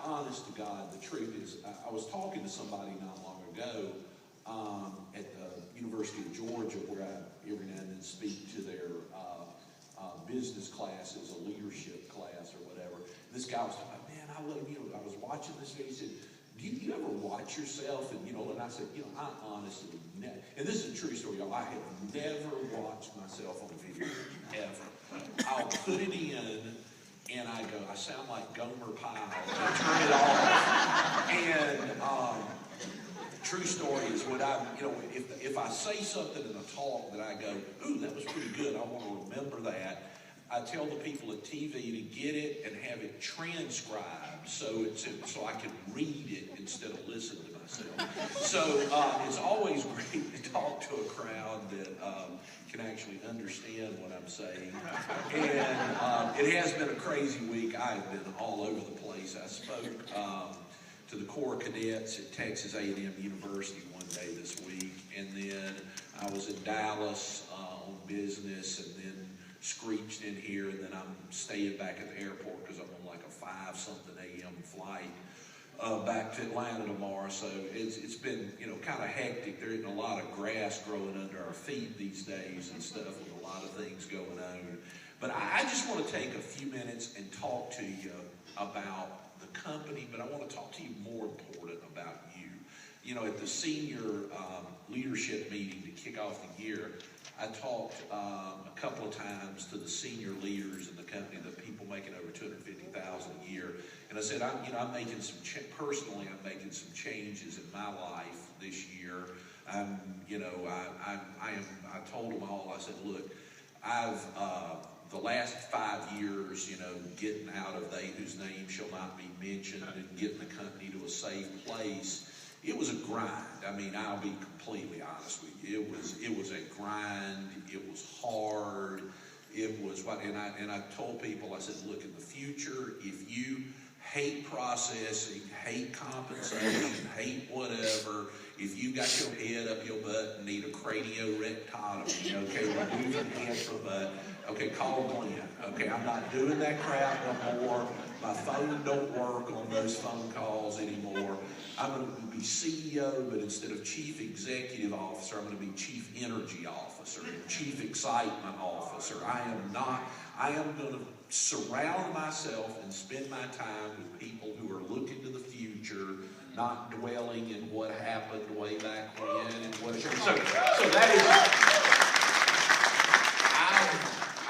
honest to God, the truth is, I was talking to somebody not long ago at the University of Georgia, where I every now and then speak to their business classes, a leadership class or whatever. This guy was talking about, man, I was watching this video. He said, do you ever watch yourself? And, and I said, I honestly never, and this is a true story, y'all. I have never watched myself on video, ever. I'll put it in, and I go, I sound like Gomer Pyle. I turn it off. And true story is when if I say something in a talk that I go, ooh, that was pretty good, I want to remember that, I tell the people at TV to get it and have it transcribed so I can read it instead of listen to myself. So it's always great to talk to a crowd that can actually understand what I'm saying. And it has been a crazy week. I have been all over the place. I spoke to the Corps of Cadets at Texas A&M University one day this week, and then I was in Dallas on business, and then screeched in here, and then I'm staying back at the airport because I'm on like a 5-something a.m. flight back to Atlanta tomorrow. So it's been kind of hectic. There isn't a lot of grass growing under our feet these days and stuff, with a lot of things going on. But I just want to take a few minutes and talk to you about the company, but I want to talk to you more important about you. At the senior leadership meeting to kick off the year, I talked a couple of times to the senior leaders in the company, the people making over $250,000 a year, and I said, I'm making some personally, I'm making some changes in my life this year. I told them all. I said, look, I've the last 5 years, getting out of they whose name shall not be mentioned and getting the company to a safe place. It was a grind. I mean, I'll be completely honest with you. It was a grind. It was hard. It was what, and I told people, I said, look, in the future, if you hate processing, hate compensation, hate whatever, if you got your head up your butt and need a craniorectomy, okay, removing hands from butt, okay, call Glenn. Okay, I'm not doing that crap no more. My phone don't work on those phone calls anymore. I'm going to be CEO, but instead of Chief Executive Officer, I'm going to be Chief Energy Officer, Chief Excitement Officer. I am going to surround myself and spend my time with people who are looking to the future, not dwelling in what happened way back when and what. So that is,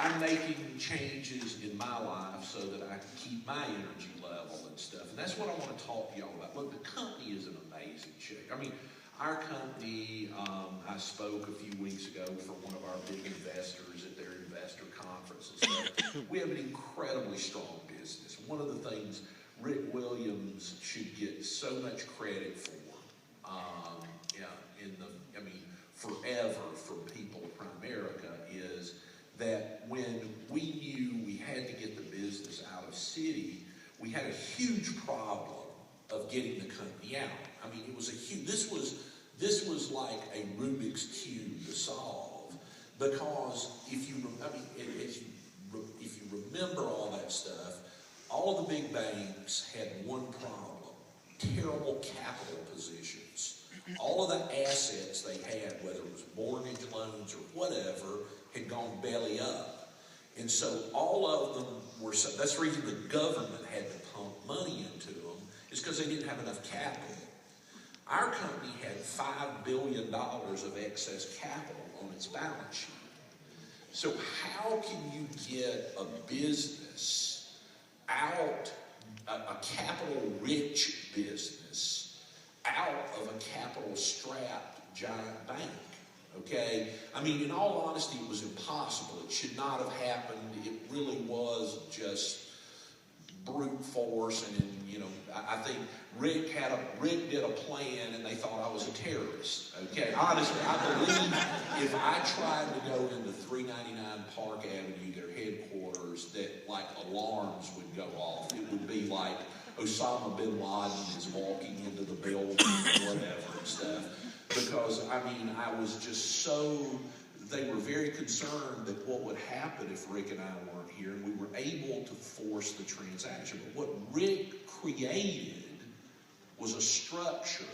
I'm making changes in my life so that I can keep my energy level and stuff. And that's what I want to talk to y'all about. Look, the company is an amazing shape. I mean, our company, I spoke a few weeks ago for one of our big investors at their investor conference and stuff. We have an incredibly strong business. One of the things Rick Williams should get so much credit for, forever from people at Primerica, is that when we knew we had to get the business out of city, we had a huge problem of getting the company out. I mean, it was a huge, this was like a Rubik's Cube to solve, because if you remember all that stuff, all the big banks had one problem: terrible capital positions. All of the assets they had, whether it was mortgage loans or whatever, had gone belly up. And so all of them were, that's the reason the government had to pump money into them, is because they didn't have enough capital. Our company had $5 billion of excess capital on its balance sheet. So how can you get a business out, a capital-rich business, out of a capital-strapped giant bank? Okay? I mean, in all honesty, it was impossible. It should not have happened. It really was just brute force. And, I think Rick did a plan, and they thought I was a terrorist. Okay? Honestly, I believe if I tried to go into 399 Park Avenue, their headquarters, that like alarms would go off. It would be like Osama bin Laden is walking into the building or whatever and stuff. Because, I mean, I was just so they were very concerned that what would happen if Rick and I weren't here, and we were able to force the transaction. But what Rick created was a structure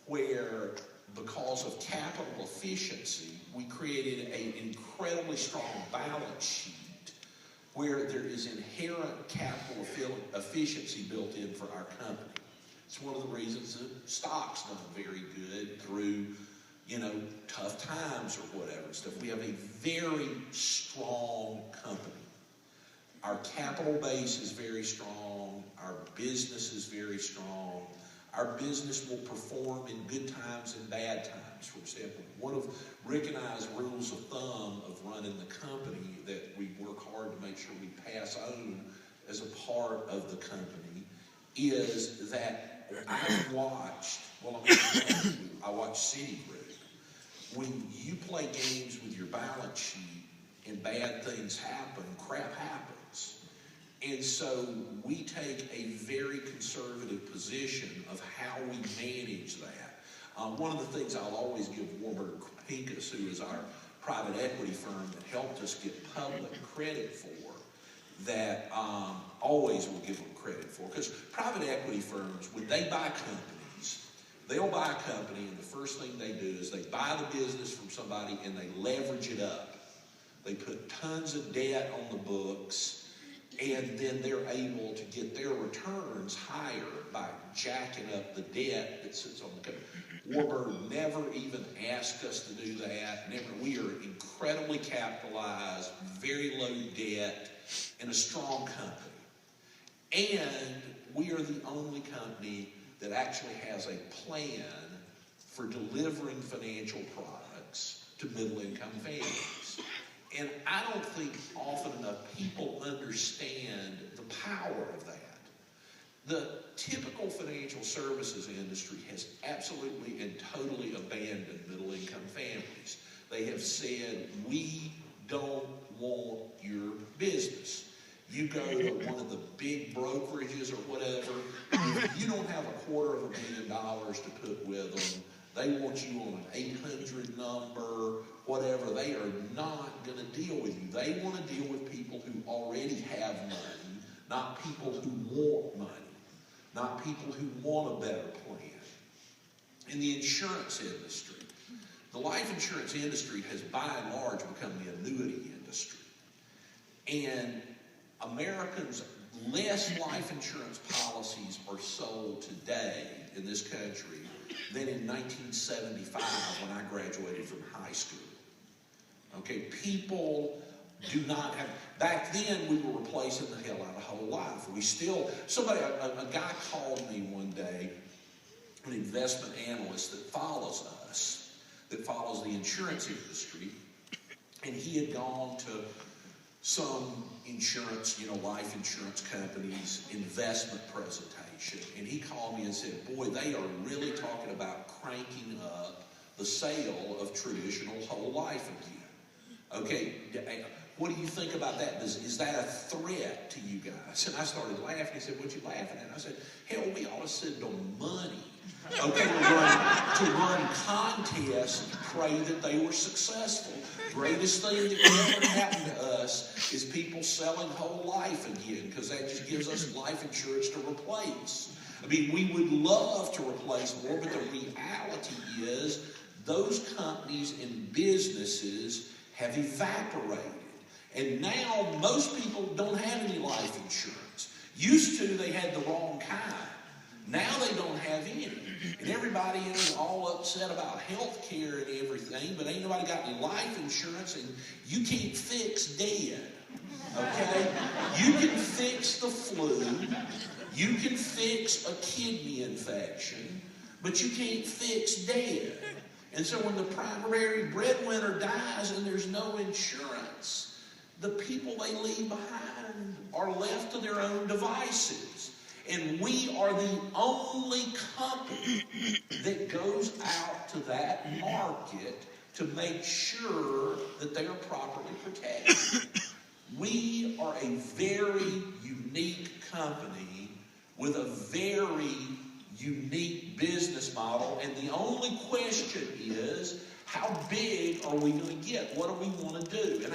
where, because of capital efficiency, we created an incredibly strong balance sheet where there is inherent capital efficiency built in for our company. It's one of the reasons that stock's done very good through, tough times or whatever stuff. We have a very strong company. Our capital base is very strong. Our business is very strong. Our business will perform in good times and bad times. For example, one of Rick and I's rules of thumb of running the company that we work hard to make sure we pass on as a part of the company is that I watch Citigroup. When you play games with your balance sheet and bad things happen, crap happens. And so we take a very conservative position of how we manage that. One of the things I'll always give Warburg Pincus, who is our private equity firm that helped us get public credit for, that always will give them credit for. Because private equity firms, when they buy companies, they'll buy a company, and the first thing they do is they buy the business from somebody and they leverage it up. They put tons of debt on the books, and then they're able to get their returns higher by jacking up the debt that sits on the company. Warburg never even asked us to do that. We are incredibly capitalized, very low debt, and a strong company. And we are the only company that actually has a plan for delivering financial products to middle-income families. And I don't think often enough people understand the power of that. The typical financial services industry has absolutely and totally abandoned middle-income families. They have said, we don't want your business. You go to one of the big brokerages or whatever, if you don't have $250,000 to put with them, they want you on an 800 number, whatever. They are not going to deal with you. They want to deal with people who already have money, not people who want money, not people who want a better plan. In the insurance industry, the life insurance industry has by and large become the annuity industry. And Americans, less life insurance policies are sold today in this country than in 1975 when I graduated from high school. Okay, people do not have, back then we were replacing the hell out of whole life. We still, a guy called me one day, an investment analyst that follows us, that follows the insurance industry, and he had gone to some insurance, life insurance companies' investment presentation. And he called me and said, boy, they are really talking about cranking up the sale of traditional whole life again. Okay, what do you think about that? Is that a threat to you guys? And I started laughing. He said, what you laughing at? I said, hell, we ought to send them money. Okay, to run contests to pray that they were successful. Greatest thing that could ever happen to us is people selling whole life again, because that just gives us life insurance to replace. I mean, we would love to replace more, but the reality is those companies and businesses have evaporated. And now most people don't have any life insurance. Used to, they had the wrong kind. Now they don't have any. And everybody is all upset about health care and everything, but ain't nobody got any life insurance, and you can't fix dead. Okay? You can fix the flu. You can fix a kidney infection, but you can't fix dead. And so when the primary breadwinner dies and there's no insurance, the people they leave behind are left to their own devices. And we are the only company that goes out to that market to make sure that they are properly protected. We are a very unique company with a very unique business model, and the only question is, how big are we going to get? What do we want to do? And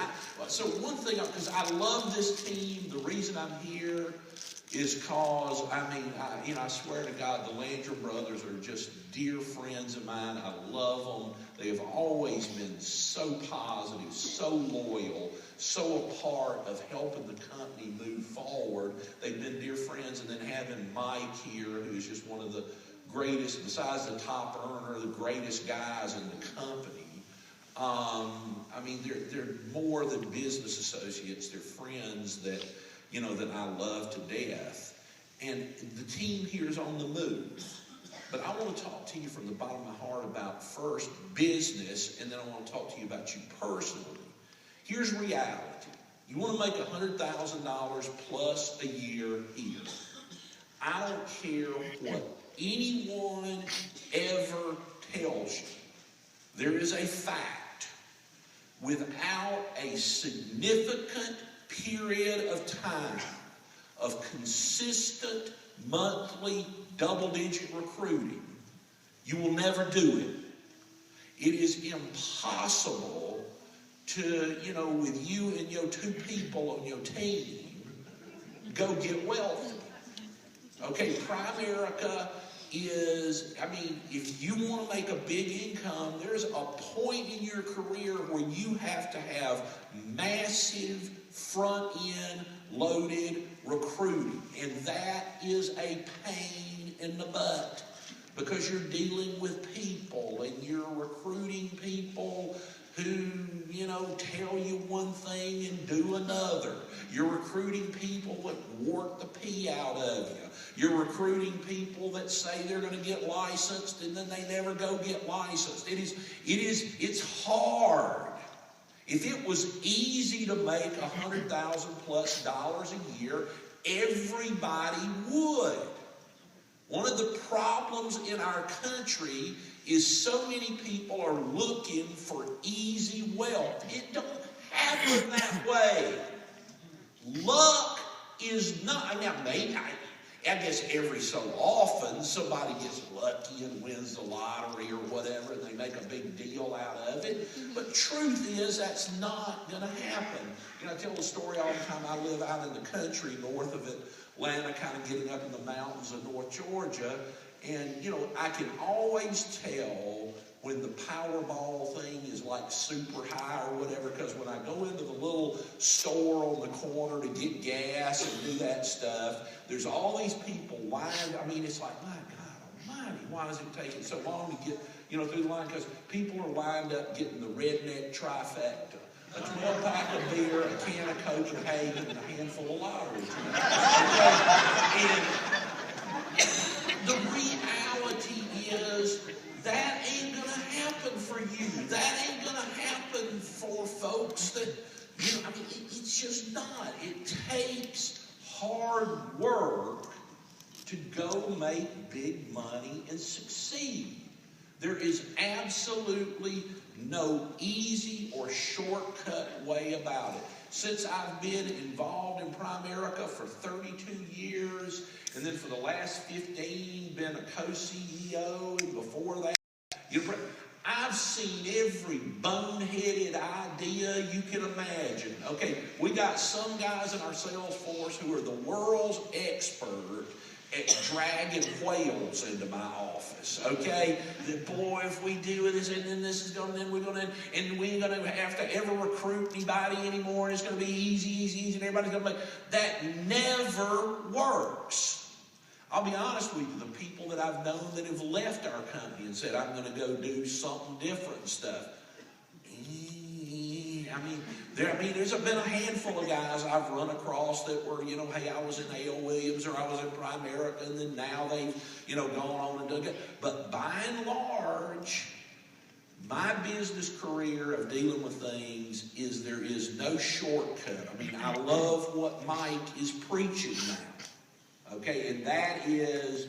so one thing, because I love this team, the reason I'm here is because, I swear to God, the Landrum brothers are just dear friends of mine. I love them. They have always been so positive, so loyal, so a part of helping the company move forward. They've been dear friends, and then having Mike here, who's just one of the greatest, besides the top earner, the greatest guys in the company. They're more than business associates. They're friends that I love to death. And the team here is on the move. But I want to talk to you from the bottom of my heart about first business, and then I want to talk to you about you personally. Here's reality. You want to make $100,000 plus a year here. I don't care what anyone ever tells you. There is a fact. Without a significant period of time of consistent monthly double-digit recruiting, you will never do it. It is impossible to, with you and your 2 people on your team, go get wealthy. Okay, Primerica is, if you want to make a big income, there's a point in your career where you have to have massive front-end loaded recruiting. And that is a pain in the butt because you're dealing with people and you're recruiting people who, tell you one thing and do another. You're recruiting people that work the pee out of you. You're recruiting people that say they're going to get licensed and then they never go get licensed. It's hard. If it was easy to make $100,000 plus a year, everybody would. One of the problems in our country is so many people are looking for easy wealth. It don't happen that way. Luck is not, I guess every so often somebody gets lucky and wins the lottery or whatever and they make a big deal out of it. But truth is that's not going to happen. I tell the story all the time. I live out in the country north of Atlanta, kind of getting up in the mountains of North Georgia. And, I can always tell when the Powerball thing is like super high or whatever, because when I go into the little store on the corner to get gas and do that stuff, there's all these people lined. It's like, my God almighty, why is it taking so long to get, through the line? Because people are lined up getting the redneck trifecta. A 12-pack of beer, a can of Copenhagen, and a handful of lottery tickets. And the reality is that ain't going to happen for you. That ain't going to happen for folks that, it's just not. It takes hard work to go make big money and succeed. There is absolutely no easy or shortcut way about it. Since I've been involved in Primerica for 32 years, and then for the last 15 been a co-CEO, and before that, I've seen every boneheaded idea you can imagine. Okay, we got some guys in our sales force who are the world's expert at dragging whales into my office, okay? That, boy, if we do this, and then this is going, then we're going to, and we ain't going to have to ever recruit anybody anymore, and it's going to be easy, and everybody's going to make, that never works. I'll be honest with you, the people that I've known that have left our company and said, I'm going to go do something different and stuff, there's been a handful of guys I've run across that were, hey, I was in A.L. Williams or I was in Primerica, and then now they've, gone on and done it. But by and large, my business career of dealing with things is there is no shortcut. I love what Mike is preaching now, okay? And that is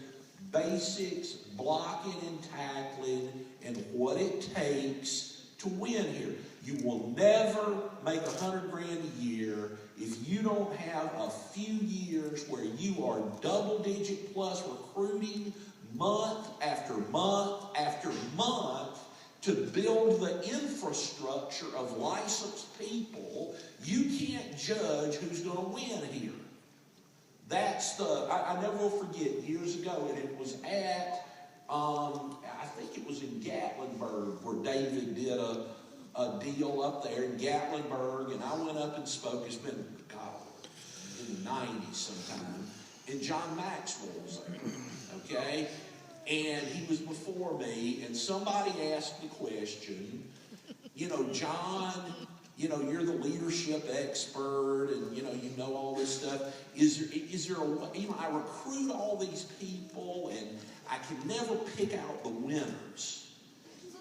basics, blocking and tackling, and what it takes to win here. You will never make $100,000 a year if you don't have a few years where you are double-digit plus recruiting month after month after month. to build the infrastructure of licensed people, you can't judge who's going to win here. That's I never will forget, years ago, and it was at, I think it was in Gatlinburg, where David did a deal up there in Gatlinburg, and I went up and spoke. It's been, God, in the 90s sometime, and John Maxwell was there, okay? And he was before me, and somebody asked the question, you know, John, you know, you're the leadership expert, and you know all this stuff. Is there a way, you know, I recruit all these people, and I can never pick out the winners.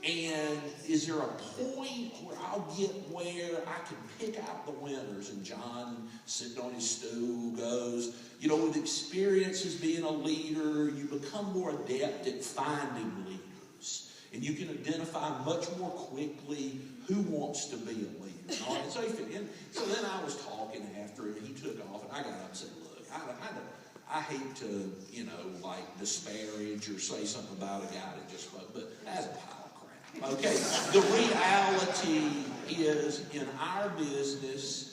And is there a point where I'll get where I can pick out the winners? And John, sitting on his stool, goes, you know, with experience as being a leader, you become more adept at finding leaders. And you can identify much more quickly who wants to be a leader. All right? So then I was talking after him, and he took off, and I got up and said, look, I hate to, you know, like disparage or say something about a guy that just spoke, but that's a pile of crap. Okay, the reality is, in our business,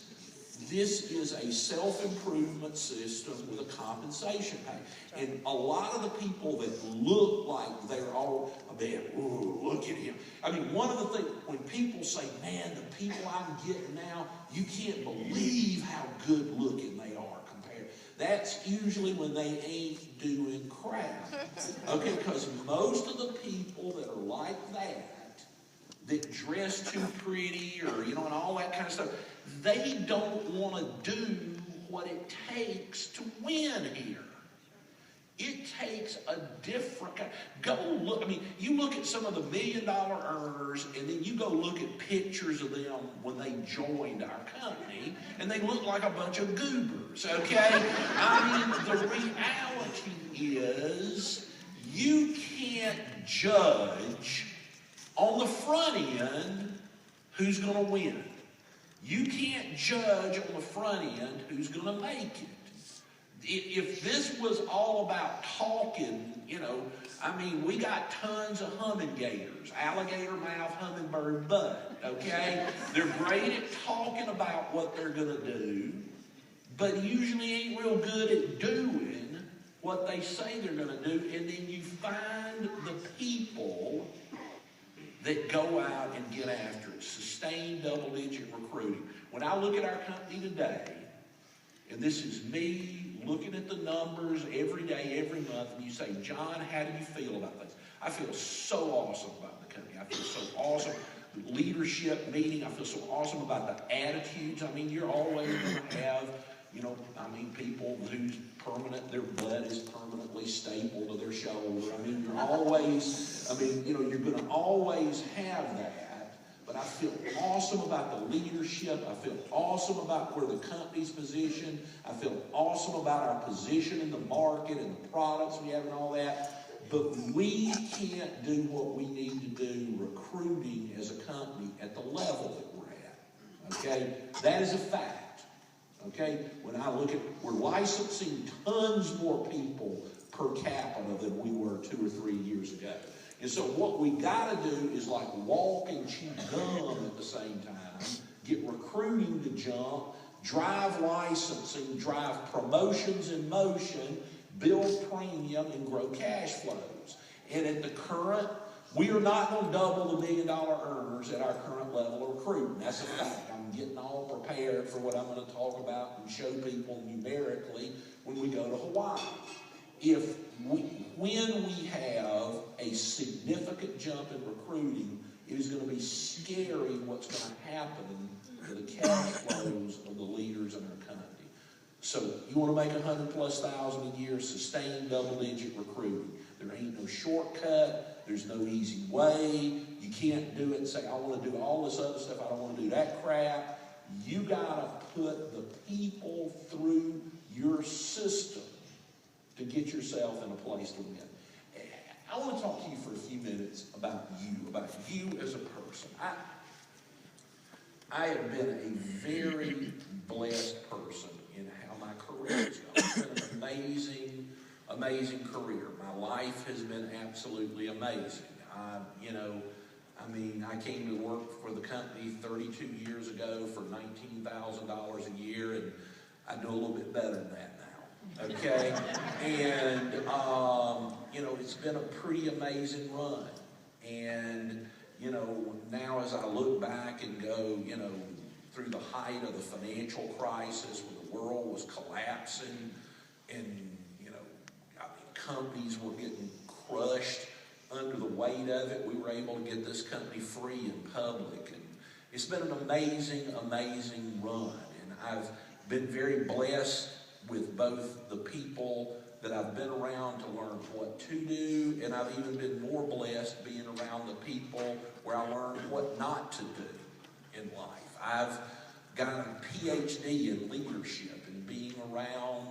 this is a self-improvement system with a compensation pay. And a lot of the people that look like they're all, man, ooh, look at him. I mean, one of the things, when people say, man, the people I'm getting now, you can't believe how good looking they are compared. That's usually when they ain't doing crap. Okay, because most of the people that are like that dress too pretty or, you know, and all that kind of stuff, they don't want to do what it takes to win here. It takes a different kind. Go look, I mean, you look at some of the $1 million earners, and then you go look at pictures of them when they joined our company, and they look like a bunch of goobers, okay? I mean, the reality is, you can't judge on the front end who's going to win. You can't judge on the front end who's going to make it. If this was all about talking, you know, I mean, we got tons of humming gators, alligator mouth, hummingbird butt, okay? They're great at talking about what they're going to do, but usually ain't real good at doing what they say they're going to do. And then you find the people that go out and get after it, sustained double-digit recruiting. When I look at our company today, and this is me looking at the numbers every day, every month, and you say, John, how do you feel about this? I feel so awesome about the company. I feel so awesome. Leadership meeting, I feel so awesome about the attitudes. I mean, you're always going to have, you know, I mean, people whose their blood is permanently stapled to their shoulder. I mean, you're always, I mean, you know, you're going to always have that. But I feel awesome about the leadership. I feel awesome about where the company's positioned. I feel awesome about our position in the market and the products we have and all that. But we can't do what we need to do recruiting as a company at the level that we're at. Okay? That is a fact. Okay? When I look at, we're licensing tons more people per capita than we were 2 or 3 years ago. And so what we got to do is like walk and chew gum at the same time, get recruiting to jump, drive licensing, drive promotions in motion, build premium, and grow cash flows. And at the current, we are not going to double the $1 million earners at our current level of recruiting. That's a fact. I'm getting all prepared for what I'm going to talk about and show people numerically when we go to Hawaii. When we have a significant jump in recruiting, it is going to be scary what's going to happen to the cash flows of the leaders in our company. So you want to make $100,000+ a year, sustain double-digit recruiting. There ain't no shortcut. There's no easy way. You can't do it and say, I want to do all this other stuff. I don't want to do that crap. You got to put the people through your system to get yourself in a place to win. I want to talk to you for a few minutes about you as a person. I have been a very blessed person in how my career has gone. It's been an amazing career. My life has been absolutely amazing. I mean, I came to work for the company 32 years ago for $19,000 a year, and I do a little bit better than that now, okay? And, you know, it's been a pretty amazing run. And, you know, now as I look back and go, you know, through the height of the financial crisis when the world was collapsing and, you know, I mean, companies were getting crushed under the weight of it, we were able to get this company free in public. And it's been an amazing, amazing run. And I've been very blessed with both the people that I've been around to learn what to do, and I've even been more blessed being around the people where I learned what not to do in life. I've got a PhD in leadership and being around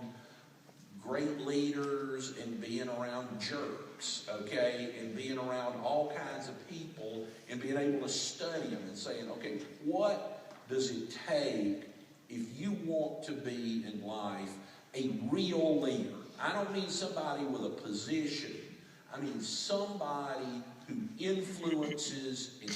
great leaders and being around jerks, okay, and being around all kinds of people and being able to study them and saying, okay, what does it take if you want to be in life a real leader? I don't mean somebody with a position. I mean somebody who influences and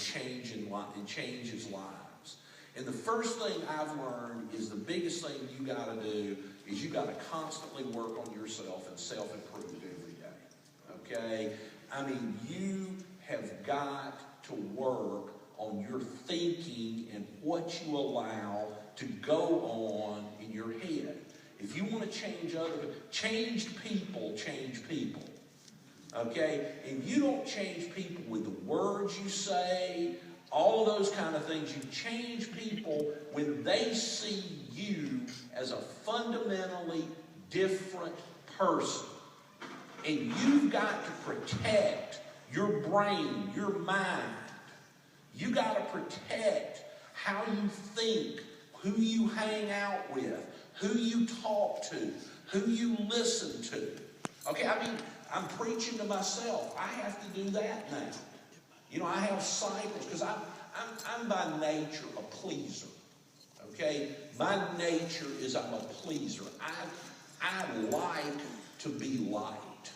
changes lives. And the first thing I've learned is the biggest thing you got to do is you got to constantly work on yourself and self-improve every day. Okay? I mean, you have got to work on your thinking and what you allow to go on in your head. If you want to change changed people change people. Okay? And you don't change people with the words you say, all of those kind of things. You change people when they see you as a fundamentally different person. And you've got to protect your brain, your mind. You got to protect how you think, who you hang out with, who you talk to, who you listen to. Okay, I mean, I'm preaching to myself. I have to do that now. You know, I have cycles because I'm by nature a pleaser. Okay, my nature is I'm a pleaser. I like to be liked.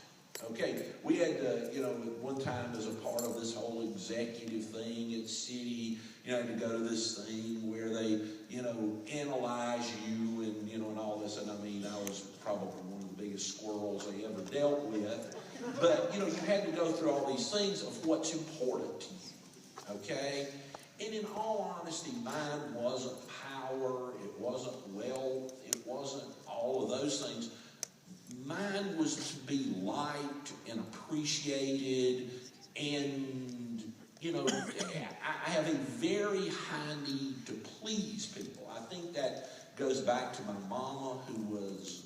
Okay, we had to, you know, one time as a part of this whole executive thing at City, you know, I had to go to this thing where they, you know, analyze you and, you know, and all this. And I mean, I was probably one of the biggest squirrels they ever dealt with. But, you know, you had to go through all these things of what's important to you. Okay? And in all honesty, mine wasn't power. It wasn't wealth. It wasn't all of those things. Mine was to be liked and appreciated, and, you know, I have a very high need to please people. I think that goes back to my mama, who was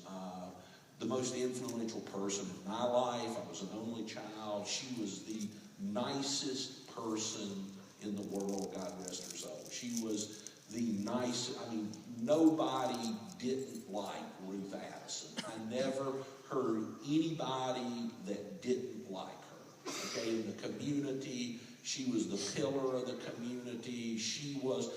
the most influential person in my life. I was an only child. She was the nicest person in the world, God rest her soul. She was the nicest. I mean, nobody didn't like Ruth Addison. I never heard anybody that didn't like her. Okay, in the community, she was the pillar of the community. She was,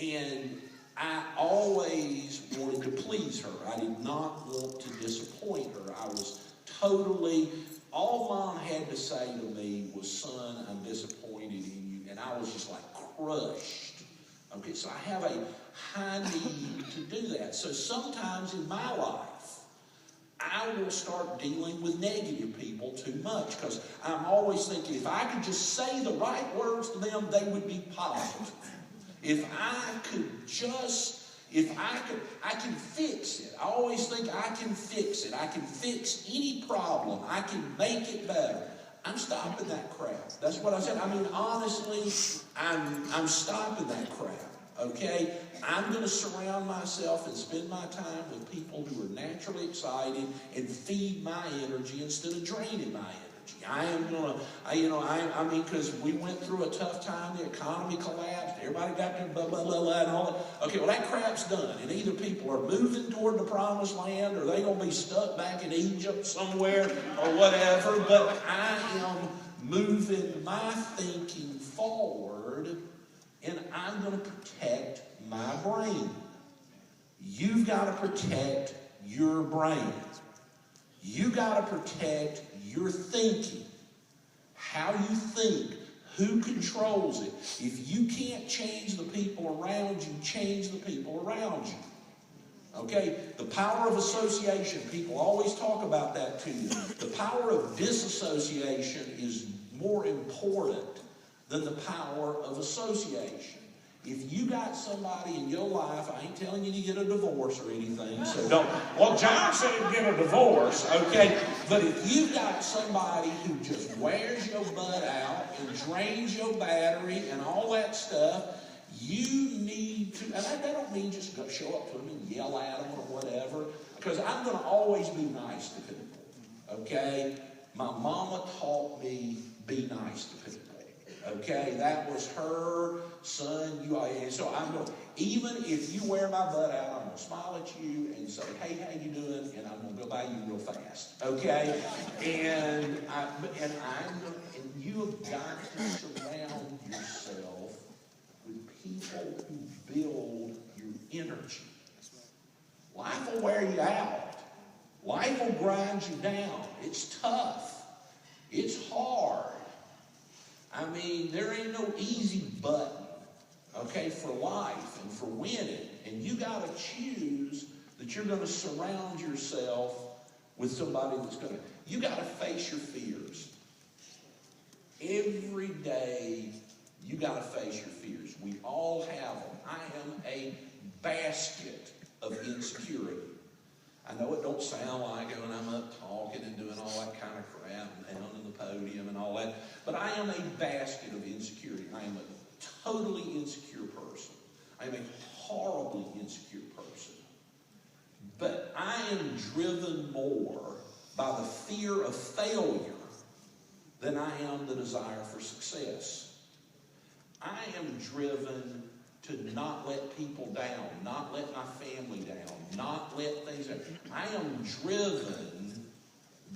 and I always wanted to please her. I did not want to disappoint her. I was totally, all Mom had to say to me was, son, I'm disappointed in you. And I was just like crushed. Okay, so I have a high need to do that. So sometimes in my life, I will start dealing with negative people too much because I'm always thinking if I could just say the right words to them, they would be positive. If I could just, I can fix it. I always think I can fix it. I can fix any problem. I can make it better. I'm stopping that crap. That's what I said. I mean, honestly, I'm stopping that crap. Okay? I'm going to surround myself and spend my time with people who are naturally excited and feed my energy instead of draining my energy. I am going to, I mean, because we went through a tough time. The economy collapsed. Everybody got their blah, blah, blah, blah, and all that. Okay, well, that crap's done. And either people are moving toward the promised land or they're going to be stuck back in Egypt somewhere or whatever. But I am moving my thinking forward, and I'm going to protect my brain. You've got to protect your brain. You got to protect your thinking. How you think, Who controls it? If you can't change the people around you, change the people around you. Okay? The power of association, people always talk about that to you. The power of disassociation is more important than the power of association. If you got somebody in your life, I ain't telling you to get a divorce or anything, so don't. Well, John said get a divorce, okay? But if you got somebody who just wears your butt out and drains your battery and all that stuff, you need to, and I don't mean just go show up to them and yell at them or whatever, because I'm going to always be nice to people, okay? My mama taught me be nice to people. Okay, that was her son. And so I'm going. Even if you wear my butt out, I'm going to smile at you and say, "Hey, how you doing?" And I'm going to go by you real fast. Okay, and you have got to surround yourself with people who build your energy. Life will wear you out. Life will grind you down. It's tough. It's hard. I mean, there ain't no easy button, okay, for life and for winning. And you got to choose that you're going to surround yourself with somebody that's going to, you got to face your fears. Every day, you got to face your fears. We all have them. I am a basket of insecurity. I know it don't sound like it when I'm up talking and doing all that kind of crap and pounding the podium and all that, but I am a basket of insecurity. I am a totally insecure person. I am a horribly insecure person. But I am driven more by the fear of failure than I am the desire for success. I am driven to not let people down, not let my family down, not let things down. I am driven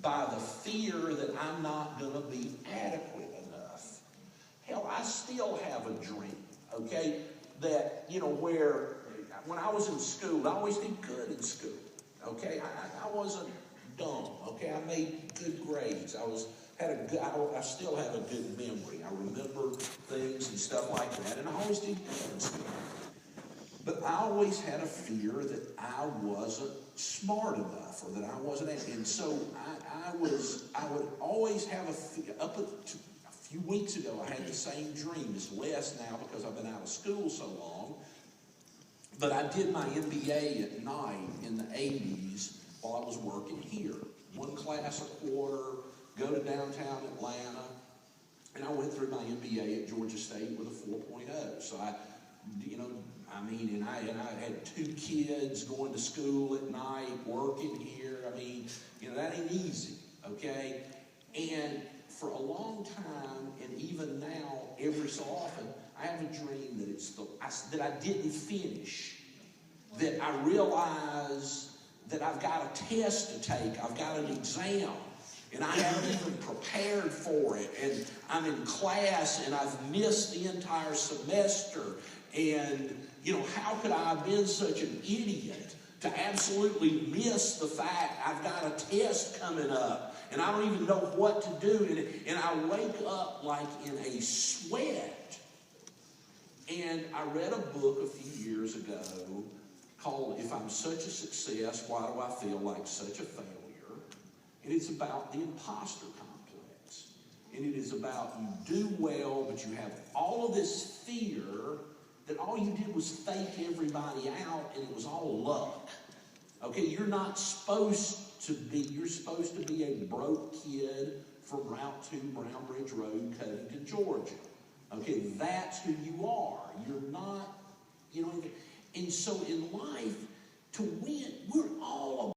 by the fear that I'm not going to be adequate enough. Hell, I still have a dream, okay, that, where when I was in school, I always did good in school, okay? I wasn't dumb, okay? I made good grades. I still have a good memory. I remember things and stuff like that, and I always did good in school. But I always had a fear that I wasn't smart enough, or that I wasn't, and so I would always have a fear. Up to a few weeks ago, I had the same dream. It's less now because I've been out of school so long. But I did my MBA at night in the 80s while I was working here. One class a quarter, go to downtown Atlanta, and I went through my MBA at Georgia State with a 4.0. So I had 2 kids going to school at night, working here. That ain't easy, okay? And for a long time, and even now, every so often, I have a dream that that I didn't finish. That I realize that I've got a test to take, I've got an exam, and I haven't even prepared for it, and I'm in class, and I've missed the entire semester, and, how could I have been such an idiot to absolutely miss the fact I've got a test coming up, and I don't even know what to do, and I wake up like in a sweat. And I read a book a few years ago called If I'm Such a Success, Why Do I Feel Like Such a Failure? And it's about the imposter complex. And it is about you do well, but you have all of this fear that all you did was fake everybody out, and it was all luck. Okay, you're supposed to be a broke kid from Route 2, Brown Bridge Road, Covington, Georgia. Okay, that's who you are. You're not, and so in life, to win, we're all